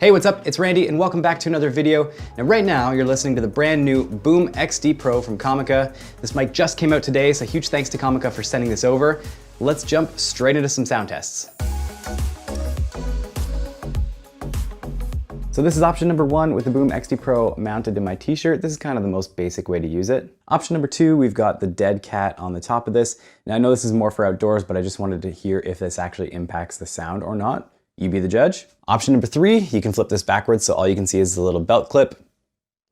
Hey, what's up? It's Randy and welcome back to another video. Now right now you're listening to the brand new BoomX-D PRO from COMICA. This mic just came out today, so huge thanks to COMICA for sending this over. Let's jump straight into some sound tests. So this is option number 1 with the BoomX-D PRO mounted in my t-shirt. This is kind of the most basic way to use it. Option number 2, we've got the dead cat on the top of this. Now I know this is more for outdoors, but I just wanted to hear if this actually impacts the sound or not. You be the judge. Option number 3, you can flip this backwards so all you can see is the little belt clip.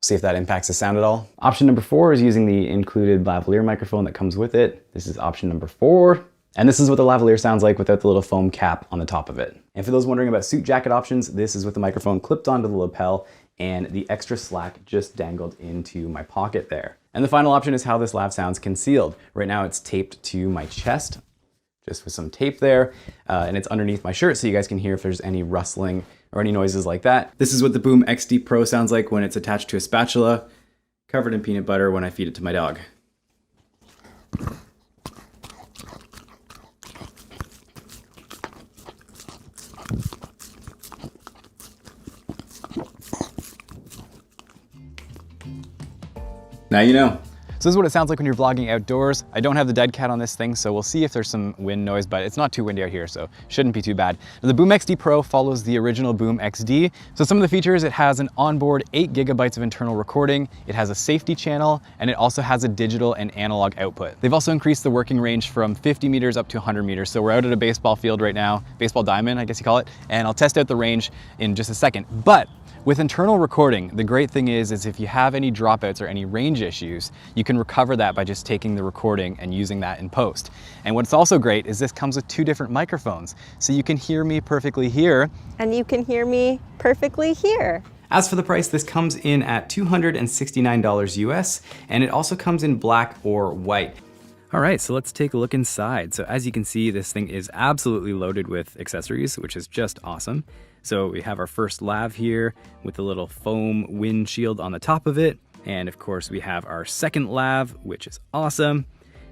See if that impacts the sound at all. Option number 4 is using the included lavalier microphone that comes with it. This is option number 4. And this is what the lavalier sounds like without the little foam cap on the top of it. And for those wondering about suit jacket options, this is with the microphone clipped onto the lapel and the extra slack just dangled into my pocket there. And the final option is how this lav sounds concealed. Right now it's taped to my chest, just with some tape there, and it's underneath my shirt so you guys can hear if there's any rustling or any noises like that. This is what the BoomX-D PRO sounds like when it's attached to a spatula, covered in peanut butter when I feed it to my dog. Now you know. So this is what it sounds like when you're vlogging outdoors. I don't have the dead cat on this thing, so we'll see if there's some wind noise, but it's not too windy out here, so shouldn't be too bad. Now, the BoomX-D PRO follows the original BoomX-D. So some of the features, it has an onboard 8 gigabytes of internal recording, it has a safety channel, and it also has a digital and analog output. They've also increased the working range from 50 meters up to 100 meters. So we're out at a baseball field right now, baseball diamond, I guess you call it, and I'll test out the range in just a second. But with internal recording, the great thing is if you have any dropouts or any range issues, you can recover that by just taking the recording and using that in post. And what's also great is this comes with 2 different microphones. So you can hear me perfectly here. And you can hear me perfectly here. As for the price, this comes in at $269 US, and it also comes in black or white. All right, so let's take a look inside. So as you can see, this thing is absolutely loaded with accessories, which is just awesome. So we have our first lav here with the little foam windshield on the top of it. And of course we have our second lav, which is awesome.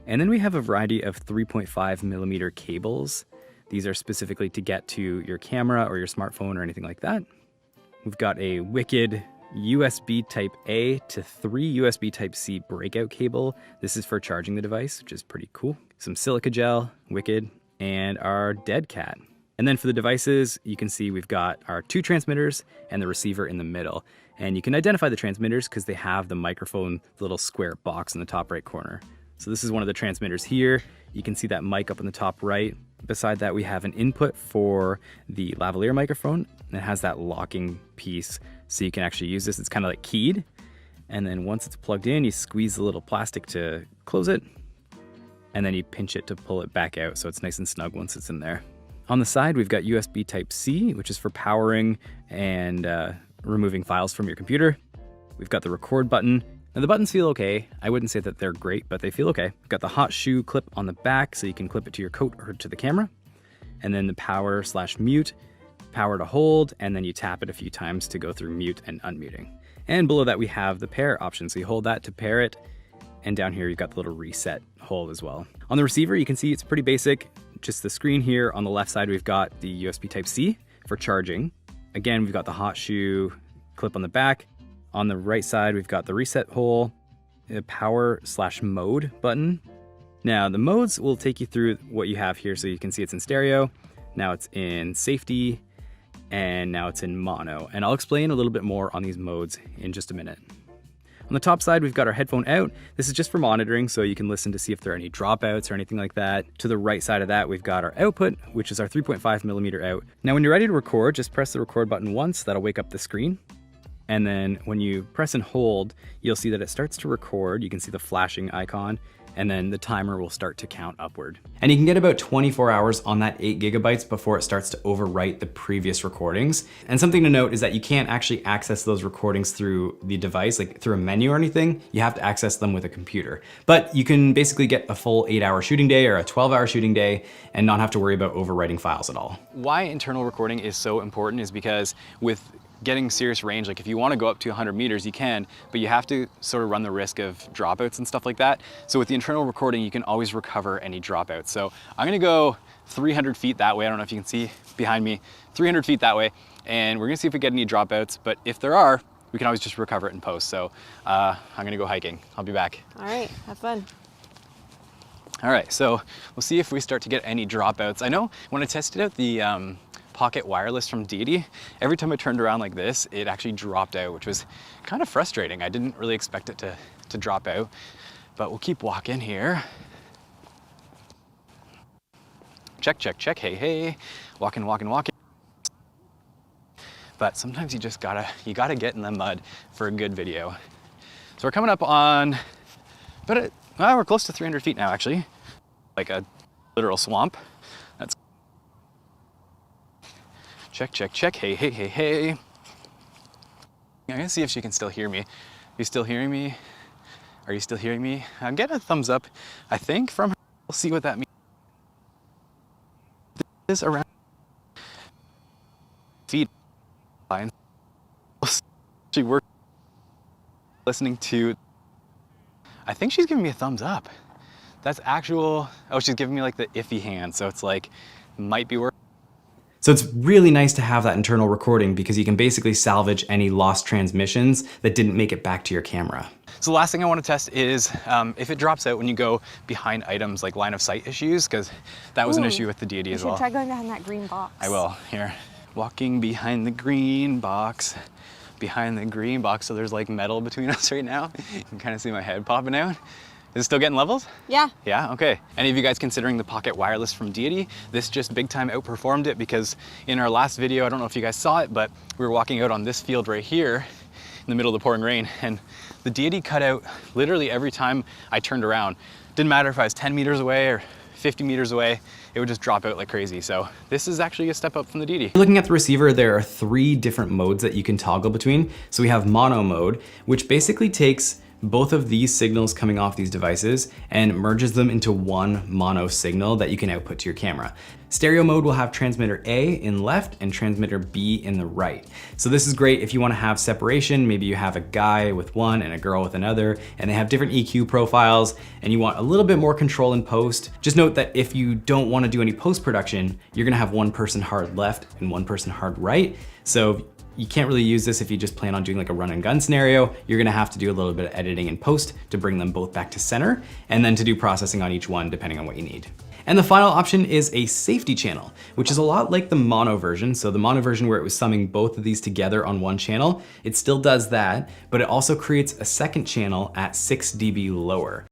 And then we have a variety of 3.5 millimeter cables. These are specifically to get to your camera or your smartphone or anything like that. We've got a wicked USB type A to 3 USB type C breakout cable. This is for charging the device, which is pretty cool. Some silica gel, wicked, and our dead cat. And then for the devices, you can see we've got our 2 transmitters and the receiver in the middle. And you can identify the transmitters because they have the microphone, the little square box in the top right corner. So this is one of the transmitters here. You can see that mic up in the top right. Beside that, we have an input for the lavalier microphone. And it has that locking piece, so you can actually use this. It's kind of like keyed. And then once it's plugged in, you squeeze the little plastic to close it. And then you pinch it to pull it back out, so it's nice and snug once it's in there. On the side, we've got USB Type-C, which is for powering and removing files from your computer. We've got the record button. Now the buttons feel okay. I wouldn't say that they're great, but they feel okay. We've got the hot shoe clip on the back, so you can clip it to your coat or to the camera. And then the power/mute, power to hold, and then you tap it a few times to go through mute and unmuting. And below that, we have the pair option. So you hold that to pair it. And down here, you've got the little reset hold as well. On the receiver, you can see it's pretty basic. Just the screen here. On the left side, we've got the USB Type-C for charging. Again, we've got the hot shoe clip on the back. On the right side, we've got the reset hole, the power/mode button. Now, the modes will take you through what you have here. So you can see it's in stereo. Now it's in safety, and now it's in mono. And I'll explain a little bit more on these modes in just a minute. On the top side, we've got our headphone out. This is just for monitoring, so you can listen to see if there are any dropouts or anything like that. To the right side of that, we've got our output, which is our 3.5 millimeter out. Now, when you're ready to record, just press the record button once. That'll wake up the screen. And then when you press and hold, you'll see that it starts to record. You can see the flashing icon, and then the timer will start to count upward. And you can get about 24 hours on that 8 gigabytes before it starts to overwrite the previous recordings. And something to note is that you can't actually access those recordings through the device, like through a menu or anything. You have to access them with a computer. But you can basically get a full 8-hour shooting day or a 12-hour shooting day and not have to worry about overwriting files at all. Why internal recording is so important is because with getting serious range, like if you want to go up to 100 meters, you can, but you have to sort of run the risk of dropouts and stuff like that. So with the internal recording, you can always recover any dropouts. So I'm gonna go 300 feet that way. I don't know if you can see behind me, 300 feet that way. And we're gonna see if we get any dropouts, but if there are, we can always just recover it in post. So I'm gonna go hiking. I'll be back. All right, have fun. All right, so we'll see if we start to get any dropouts. I know when I tested out the pocket wireless from Deity, every time I turned around like this, it actually dropped out, which was kind of frustrating. I didn't really expect it to drop out, but we'll keep walking here. Check, check, check, hey, hey. Walking, walking, walking. But sometimes you just gotta get in the mud for a good video. So we're coming up on, we're close to 300 feet now, actually. Like a literal swamp. That's check, check, check. Hey, hey, hey, hey. I'm gonna see if she can still hear me. Are you still hearing me? Are you still hearing me? I'm getting a thumbs up, I think, from her. We'll see what that means. This is around feet line. She worked listening to. I think she's giving me a thumbs up. That's actual, oh, she's giving me like the iffy hand. So it's like, might be working. So it's really nice to have that internal recording because you can basically salvage any lost transmissions that didn't make it back to your camera. So the last thing I want to test is if it drops out when you go behind items like line of sight issues, because that was an issue with the Deity as well. You should try going behind that green box. I will, here. Walking behind the green box. Behind the green box, so there's like metal between us right now. You can kind of see my head popping out. Is it still getting levels? Yeah. Yeah, okay. Any of you guys considering the pocket wireless from Deity? This just big time outperformed it because in our last video, I don't know if you guys saw it, but we were walking out on this field right here in the middle of the pouring rain, and the Deity cut out literally every time I turned around. Didn't matter if I was 10 meters away or 50 meters away, it would just drop out like crazy. So this is actually a step up from the Deity. Looking at the receiver, there are 3 different modes that you can toggle between. So we have mono mode, which basically takes both of these signals coming off these devices and merges them into one mono signal that you can output to your camera. Stereo mode will have transmitter A in left and transmitter B in the right. So this is great if you want to have separation. Maybe you have a guy with one and a girl with another, and they have different EQ profiles, and you want a little bit more control in post. Just note that if you don't want to do any post-production, you're gonna have one person hard left and one person hard right. So you can't really use this if you just plan on doing like a run and gun scenario. You're gonna have to do a little bit of editing in post to bring them both back to center, and then to do processing on each one depending on what you need. And the final option is a safety channel, which is a lot like the mono version. So the mono version where it was summing both of these together on one channel, it still does that, but it also creates a second channel at 6 dB lower.